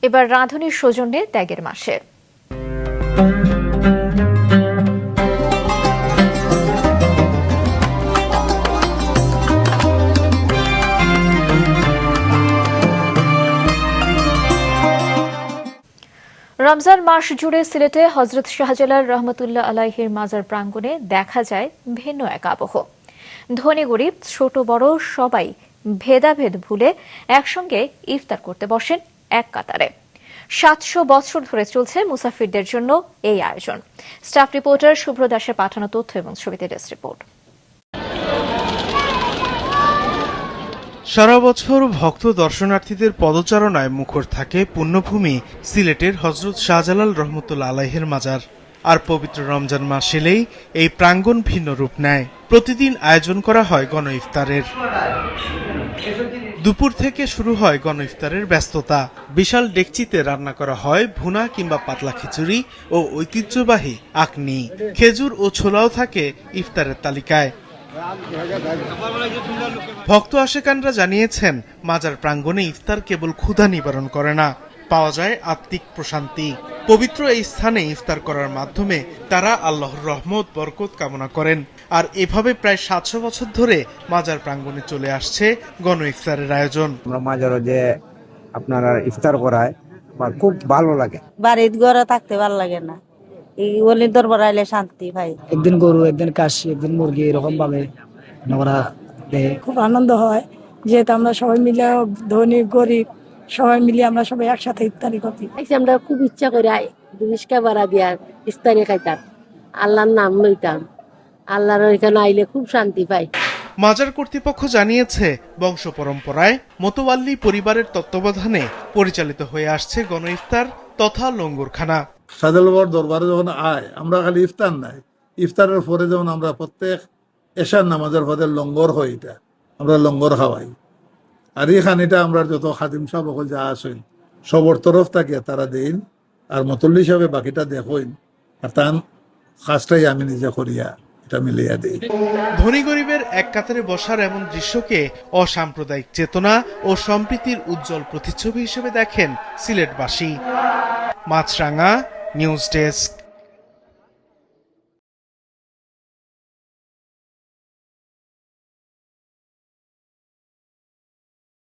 এবার রাঁধুনির সৌজন্যে ত্যাগের মাসে। রমজান মাস জুড়ে সিলেটে হযরত শাহজালাল রহমতুল্লাহ আলাইহির মাজার প্রাঙ্গণে দেখা যায় ভিন্ন এক আবহ। ধনী গরিব ছোট বড় সবাই ভেদাভেদ ভুলে একসঙ্গে ইফতার করতে বসেন এক কাতারে। ৭০০ বছর ধরে চলছে মুসাফিরদের জন্য এই আয়োজন। স্টাফ রিপোর্টার শুভ্র দাসের পাঠানো তথ্য এবং ছবিতে ডেস্ক রিপোর্ট। সারা বছর ভক্ত দর্শনার্থীদের পদচারণায় মুখর থাকে পুণ্যভূমি সিলেটের হযরত শাহজালাল রহমতুল্লাহ আলাইহির মাজার। আর পবিত্র রমজান মাস এলেই এই প্রাঙ্গণ ভিন্ন রূপ নেয়। প্রতিদিন আয়োজন করা হয় গণ ইফতারের। দুপুর থেকে শুরু হয় গণ ইফতারের ব্যস্ততা। বিশাল ডেকচিতে রান্না করা হয় ভুনা কিংবা পাতলা খিচুড়ি ও ঐতিহ্যবাহী আকনি। খেজুর ও ছোলাও থাকে ইফতারের তালিকায়। ভক্ত আশেকানরা জানিয়েছেন, মাজার প্রাঙ্গণে ইফতার কেবল ক্ষুধা নিবারণ করে না, পাওয়া যায় আত্মিক প্রশান্তি। পবিত্র এই স্থানে ইফতার করার মাধ্যমে তারা আল্লাহর রহমত বরকত কামনা করেন। আর এভাবে প্রায় ৭০০ বছর ধরে মাজার প্রাঙ্গণে চলে আসছে গণ ইফতারের আয়োজন। আমরা মাজারে যে আপনারা ইফতার করায় খুব ভালো লাগে। বাড়িতে ঘরে থাকতে ভালো লাগে না, এই ওলির দরবার আইলে শান্তি ভাই। একদিন গরু, একদিন কাশি, একদিন মুরগি, এরকম ভাবে আমরা খুব আনন্দ হয়, যেহেতু আমরা সবাই মিলে ধনী গরিব সবাই মিলে আমরা সবাই একসাথে ইফতারি করি। আমরা খুব ইচ্ছা করে রিস্কা ভাড়া দিয়া ইফতারি খাইতাম, আল্লাহর নাম লইতাম, আল্লাহর ওইখানে আইলে খুব শান্তি পাই। মাজার কর্তৃপক্ষ জানিয়েছে, বংশ পরম্পরায় মোতওয়াল্লি পরিবারের তত্ত্বাবধানে পরিচালিত হয়ে আসছে গণ ইফতার তথা লঙ্গরখানা। শাহজালাল দরবারে যখন আয়, আমরা খালি ইফতার নাই, ইফতারের পরে যখন আমরা প্রত্যেক এশার নামাজের পরে লঙ্গর হয়, এটা আমরা লঙ্গর খাওয়াই। আর এই খানিটা আমরা যত খাদিম সাহেব সকল যা আসেন সবর তরফ থাকে তারা দেন, আর মতল্লি হিসাবে বাকিটা দেখেন, আর তার কাজটাই আমি নিজে করিয়া এটা মিলিয়া দিই। ধনী গরিবের এক কাতারে বসার এমন দৃশ্যকে অসাম্প্রদায়িক চেতনা ও সম্প্রীতির উজ্জ্বল প্রতিচ্ছবি হিসেবে দেখেন সিলেটবাসী। মাছরাঙা, নিউজ ডেস্ক।